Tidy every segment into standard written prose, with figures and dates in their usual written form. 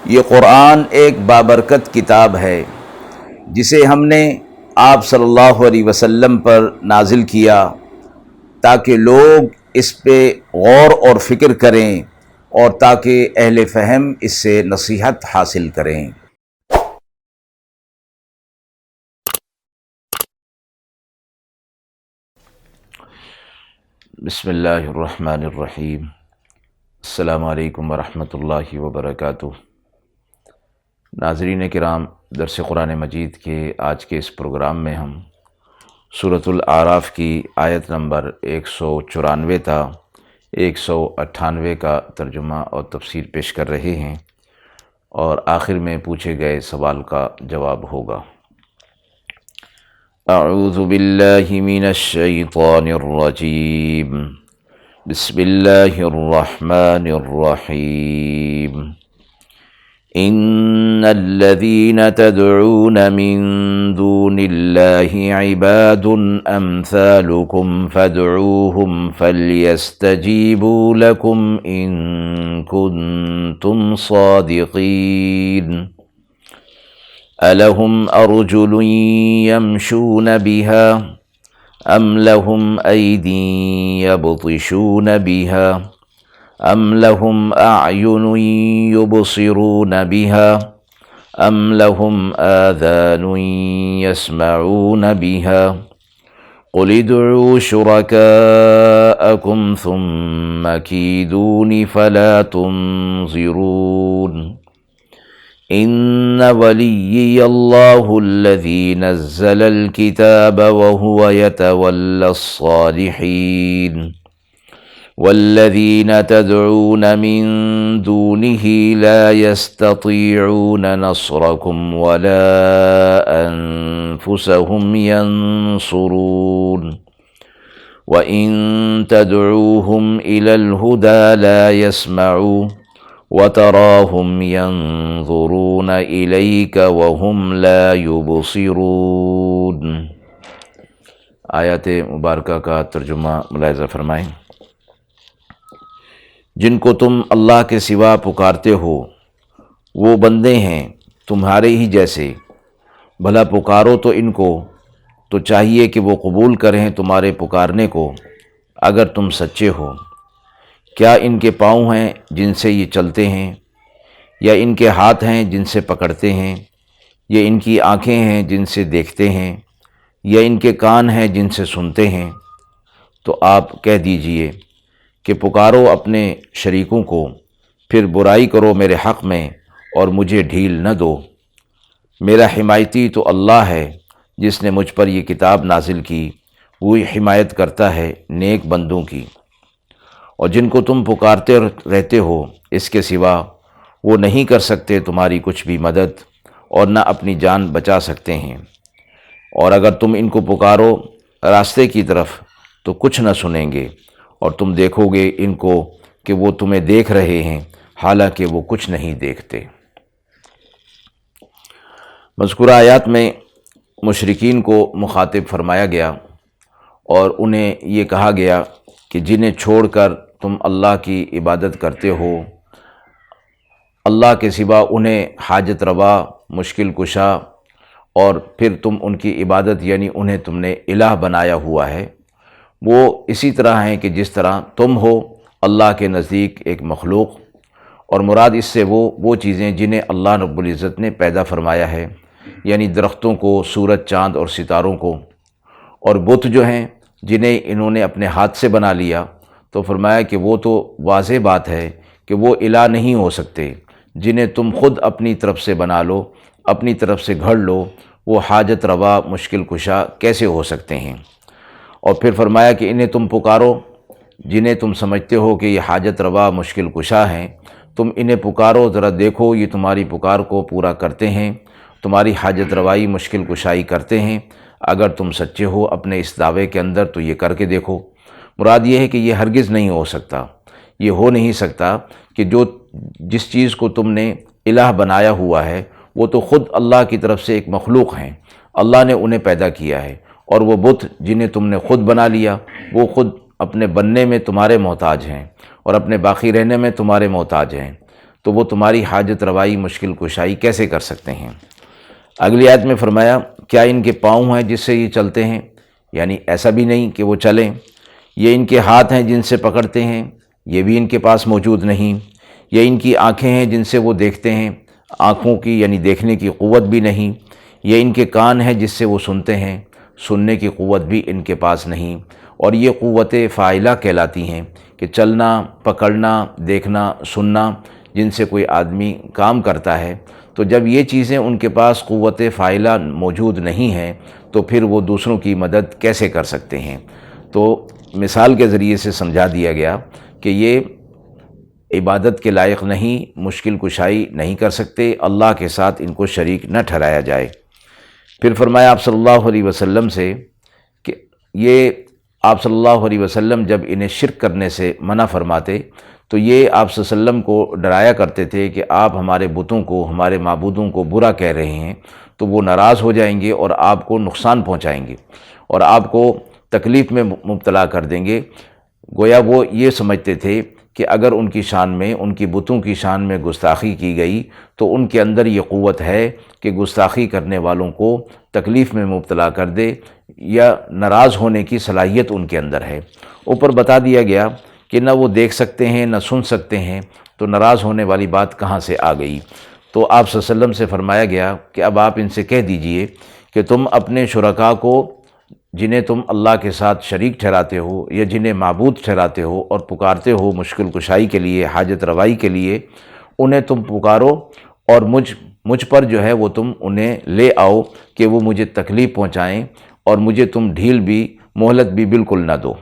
یہ قرآن ایک بابرکت کتاب ہے جسے ہم نے آپ صلی اللہ علیہ وسلم پر نازل کیا تاکہ لوگ اس پہ غور اور فکر کریں اور تاکہ اہل فہم اس سے نصیحت حاصل کریں۔ بسم اللہ الرحمن الرحیم۔ السلام علیکم ورحمۃ اللہ وبرکاتہ۔ ناظرین کرام، درس قرآن مجید کے آج کے اس پروگرام میں ہم سورۃ الاعراف کی آیت نمبر 194 تا 198 کا ترجمہ اور تفسیر پیش کر رہے ہیں، اور آخر میں پوچھے گئے سوال کا جواب ہوگا۔ اعوذ باللہ من الشیطان الرجیم، بسم اللہ الرحمن الرحیم۔ ان الذین تدعون من دون اللہ عباد امثالکم فادعوهم فلیستجیبوا لکم ان کنتم صادقین۔ أَلَهُمْ أَرْجُلٌ يَمْشُونَ بِهَا أَمْ لَهُمْ أَيْدٍ يَبْطِشُونَ بِهَا أَمْ لَهُمْ أَعْيُنٌ يُبْصِرُونَ بِهَا أَمْ لَهُمْ آذَانٌ يَسْمَعُونَ بِهَا قُلِ ادْعُوا شُرَكَاءَكُمْ ثُمَّ كِيدُونِ فَلَا تُنظِرُونَ۔ ان ولیي اللہ الذی نزل الكتاب وهو يتولى الصالحین والذین تدعون من دونه لا يستطيعون نصركم ولا انفسهم ينصرون وإن تدعوهم إلى الهدى لا يسمعوا وَتَرَاهُمْ يَنظُرُونَ إِلَيْكَ وَهُمْ لَا يُبْصِرُونَ۔ آیات مبارکہ کا ترجمہ ملاحظہ فرمائیں۔ جن کو تم اللہ کے سوا پکارتے ہو وہ بندے ہیں تمہارے ہی جیسے، بھلا پکارو تو ان کو، تو چاہیے کہ وہ قبول کریں تمہارے پکارنے کو اگر تم سچے ہو۔ کیا ان کے پاؤں ہیں جن سے یہ چلتے ہیں، یا ان کے ہاتھ ہیں جن سے پکڑتے ہیں، یا ان کی آنکھیں ہیں جن سے دیکھتے ہیں، یا ان کے کان ہیں جن سے سنتے ہیں؟ تو آپ کہہ دیجئے کہ پکارو اپنے شریکوں کو، پھر برائی کرو میرے حق میں اور مجھے ڈھیل نہ دو۔ میرا حمایتی تو اللہ ہے جس نے مجھ پر یہ کتاب نازل کی، وہی حمایت کرتا ہے نیک بندوں کی۔ اور جن کو تم پکارتے رہتے ہو اس کے سوا، وہ نہیں کر سکتے تمہاری کچھ بھی مدد اور نہ اپنی جان بچا سکتے ہیں۔ اور اگر تم ان کو پکارو راستے کی طرف تو کچھ نہ سنیں گے، اور تم دیکھو گے ان کو کہ وہ تمہیں دیکھ رہے ہیں حالانکہ وہ کچھ نہیں دیکھتے۔ مذکورہ آیات میں مشرکین کو مخاطب فرمایا گیا اور انہیں یہ کہا گیا کہ جنہیں چھوڑ کر تم اللہ کی عبادت کرتے ہو، اللہ کے سوا انہیں حاجت روا، مشکل کشا، اور پھر تم ان کی عبادت یعنی انہیں تم نے الہ بنایا ہوا ہے، وہ اسی طرح ہیں کہ جس طرح تم ہو اللہ کے نزدیک ایک مخلوق، اور مراد اس سے وہ چیزیں جنہیں اللہ رب العزت نے پیدا فرمایا ہے، یعنی درختوں کو، سورج، چاند اور ستاروں کو، اور بت جو ہیں جنہیں انہوں نے اپنے ہاتھ سے بنا لیا، تو فرمایا کہ وہ تو واضح بات ہے کہ وہ الہ نہیں ہو سکتے۔ جنہیں تم خود اپنی طرف سے بنا لو، اپنی طرف سے گھڑ لو، وہ حاجت روا، مشکل کشا کیسے ہو سکتے ہیں؟ اور پھر فرمایا کہ انہیں تم پکارو جنہیں تم سمجھتے ہو کہ یہ حاجت روا، مشکل کشا ہیں، تم انہیں پکارو، ذرا دیکھو یہ تمہاری پکار کو پورا کرتے ہیں، تمہاری حاجت روائی، مشکل کشائی کرتے ہیں۔ اگر تم سچے ہو اپنے اس دعوے کے اندر تو یہ کر کے دیکھو۔ مراد یہ ہے کہ یہ ہرگز نہیں ہو سکتا، یہ ہو نہیں سکتا کہ جس چیز کو تم نے الہ بنایا ہوا ہے وہ تو خود اللہ کی طرف سے ایک مخلوق ہیں، اللہ نے انہیں پیدا کیا ہے، اور وہ بت جنہیں تم نے خود بنا لیا وہ خود اپنے بننے میں تمہارے محتاج ہیں اور اپنے باقی رہنے میں تمہارے محتاج ہیں۔ تو وہ تمہاری حاجت روائی مشکل کشائی کیسے کر سکتے ہیں؟ اگلی آیت میں فرمایا کیا ان کے پاؤں ہیں جس سے یہ چلتے ہیں؟ یعنی ایسا بھی نہیں کہ وہ چلیں۔ یہ ان کے ہاتھ ہیں جن سے پکڑتے ہیں؟ یہ بھی ان کے پاس موجود نہیں۔ یہ ان کی آنکھیں ہیں جن سے وہ دیکھتے ہیں؟ آنکھوں کی یعنی دیکھنے کی قوت بھی نہیں۔ یہ ان کے کان ہیں جس سے وہ سنتے ہیں؟ سننے کی قوت بھی ان کے پاس نہیں۔ اور یہ قوت فاعلہ کہلاتی ہیں کہ چلنا، پکڑنا، دیکھنا، سننا، جن سے کوئی آدمی کام کرتا ہے۔ تو جب یہ چیزیں ان کے پاس قوت فاعلہ موجود نہیں ہیں تو پھر وہ دوسروں کی مدد کیسے کر سکتے ہیں؟ تو مثال کے ذریعے سے سمجھا دیا گیا کہ یہ عبادت کے لائق نہیں، مشکل کشائی نہیں کر سکتے، اللہ کے ساتھ ان کو شریک نہ ٹھہرایا جائے۔ پھر فرمایا آپ صلی اللہ علیہ وسلم سے کہ یہ آپ صلی اللہ علیہ وسلم جب انہیں شرک کرنے سے منع فرماتے تو یہ آپ صلی اللہ علیہ وسلم کو ڈرایا کرتے تھے کہ آپ ہمارے بتوں کو، ہمارے معبودوں کو برا کہہ رہے ہیں تو وہ ناراض ہو جائیں گے اور آپ کو نقصان پہنچائیں گے اور آپ کو تکلیف میں مبتلا کر دیں گے۔ گویا وہ یہ سمجھتے تھے کہ اگر ان کی شان میں، ان کی بتوں کی شان میں گستاخی کی گئی تو ان کے اندر یہ قوت ہے کہ گستاخی کرنے والوں کو تکلیف میں مبتلا کر دے یا ناراض ہونے کی صلاحیت ان کے اندر ہے۔ اوپر بتا دیا گیا کہ نہ وہ دیکھ سکتے ہیں نہ سن سکتے ہیں، تو ناراض ہونے والی بات کہاں سے آ گئی؟ تو آپ صلی اللہ علیہ وسلم سے فرمایا گیا کہ اب آپ ان سے کہہ دیجئے کہ تم اپنے شرکاء کو جنہیں تم اللہ کے ساتھ شریک ٹھہراتے ہو یا جنہیں معبود ٹھہراتے ہو اور پکارتے ہو مشکل کشائی کے لیے، حاجت روائی کے لیے، انہیں تم پکارو اور مجھ پر جو ہے وہ تم انہیں لے آؤ کہ وہ مجھے تکلیف پہنچائیں اور مجھے تم ڈھیل بھی، مہلت بھی بالکل نہ دو۔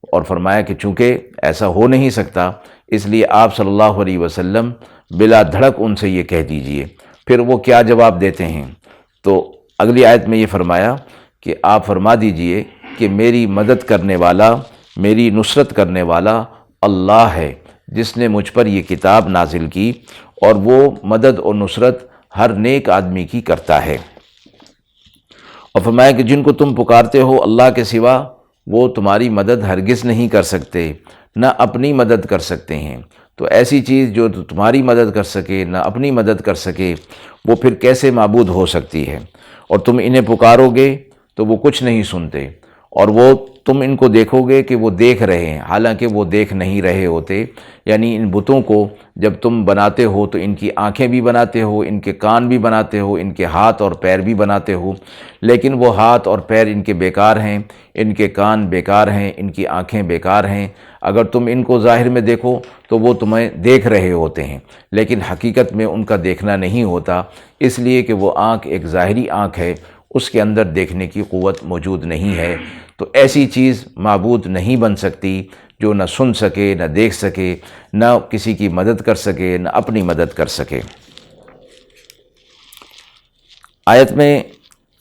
اور فرمایا کہ چونکہ ایسا ہو نہیں سکتا اس لیے آپ صلی اللہ علیہ وسلم بلا دھڑک ان سے یہ کہہ دیجئے۔ پھر وہ کیا جواب دیتے ہیں؟ تو اگلی آیت میں یہ فرمایا کہ آپ فرما دیجئے کہ میری مدد کرنے والا، میری نصرت کرنے والا اللہ ہے جس نے مجھ پر یہ کتاب نازل کی، اور وہ مدد اور نصرت ہر نیک آدمی کی کرتا ہے۔ اور فرمایا کہ جن کو تم پکارتے ہو اللہ کے سوا وہ تمہاری مدد ہرگز نہیں کر سکتے، نہ اپنی مدد کر سکتے ہیں۔ تو ایسی چیز جو تمہاری مدد کر سکے نہ اپنی مدد کر سکے وہ پھر کیسے معبود ہو سکتی ہے؟ اور تم انہیں پکارو گے تو وہ کچھ نہیں سنتے، اور وہ تم ان کو دیکھو گے کہ وہ دیکھ رہے ہیں حالانکہ وہ دیکھ نہیں رہے ہوتے۔ یعنی ان بتوں کو جب تم بناتے ہو تو ان کی آنکھیں بھی بناتے ہو، ان کے کان بھی بناتے ہو، ان کے ہاتھ اور پیر بھی بناتے ہو، لیکن وہ ہاتھ اور پیر ان کے بیکار ہیں، ان کے کان بیکار ہیں، ان کی آنکھیں بیکار ہیں۔ اگر تم ان کو ظاہر میں دیکھو تو وہ تمہیں دیکھ رہے ہوتے ہیں، لیکن حقیقت میں ان کا دیکھنا نہیں ہوتا، اس لیے کہ وہ آنکھ ایک ظاہری آنکھ ہے، اس کے اندر دیکھنے کی قوت موجود نہیں ہے۔ تو ایسی چیز معبود نہیں بن سکتی جو نہ سن سکے، نہ دیکھ سکے، نہ کسی کی مدد کر سکے، نہ اپنی مدد کر سکے۔ آیت میں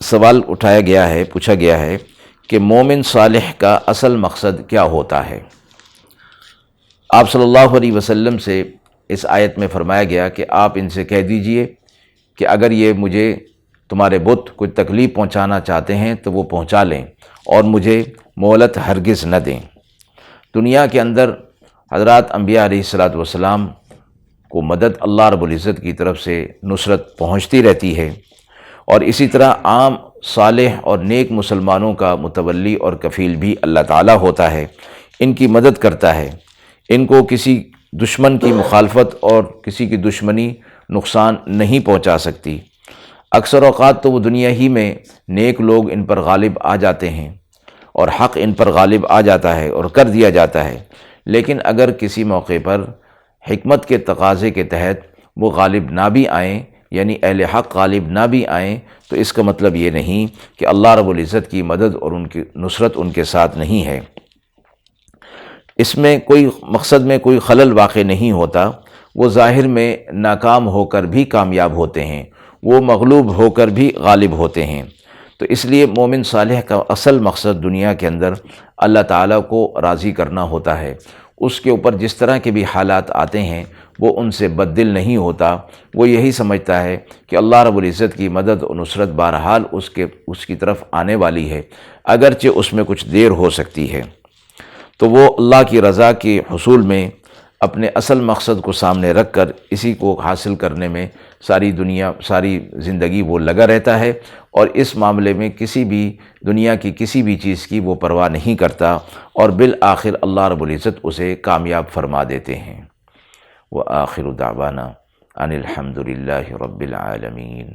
سوال اٹھایا گیا ہے، پوچھا گیا ہے کہ مومن صالح کا اصل مقصد کیا ہوتا ہے؟ آپ صلی اللہ علیہ وسلم سے اس آیت میں فرمایا گیا کہ آپ ان سے کہہ دیجئے کہ اگر یہ مجھے تمہارے بت کوئی تکلیف پہنچانا چاہتے ہیں تو وہ پہنچا لیں اور مجھے مہلت ہرگز نہ دیں۔ دنیا کے اندر حضرات انبیاء علیہ السلام کو مدد اللہ رب العزت کی طرف سے نصرت پہنچتی رہتی ہے، اور اسی طرح عام صالح اور نیک مسلمانوں کا متولی اور کفیل بھی اللہ تعالیٰ ہوتا ہے، ان کی مدد کرتا ہے، ان کو کسی دشمن کی مخالفت اور کسی کی دشمنی نقصان نہیں پہنچا سکتی۔ اکثر اوقات تو وہ دنیا ہی میں نیک لوگ ان پر غالب آ جاتے ہیں اور حق ان پر غالب آ جاتا ہے اور کر دیا جاتا ہے، لیکن اگر کسی موقع پر حکمت کے تقاضے کے تحت وہ غالب نہ بھی آئیں، یعنی اہل حق غالب نہ بھی آئیں، تو اس کا مطلب یہ نہیں کہ اللہ رب العزت کی مدد اور ان کی نصرت ان کے ساتھ نہیں ہے۔ اس میں کوئی مقصد میں کوئی خلل واقع نہیں ہوتا، وہ ظاہر میں ناکام ہو کر بھی کامیاب ہوتے ہیں، وہ مغلوب ہو کر بھی غالب ہوتے ہیں۔ تو اس لیے مومن صالح کا اصل مقصد دنیا کے اندر اللہ تعالیٰ کو راضی کرنا ہوتا ہے، اس کے اوپر جس طرح کے بھی حالات آتے ہیں وہ ان سے بددل نہیں ہوتا، وہ یہی سمجھتا ہے کہ اللہ رب العزت کی مدد و نصرت بہرحال اس کی طرف آنے والی ہے، اگرچہ اس میں کچھ دیر ہو سکتی ہے۔ تو وہ اللہ کی رضا کے حصول میں اپنے اصل مقصد کو سامنے رکھ کر اسی کو حاصل کرنے میں ساری زندگی وہ لگا رہتا ہے، اور اس معاملے میں کسی بھی دنیا کی کسی بھی چیز کی وہ پرواہ نہیں کرتا، اور بالآخر اللہ رب العزت اسے کامیاب فرما دیتے ہیں۔ وآخر دعوانا ان الحمد للہ رب العالمین۔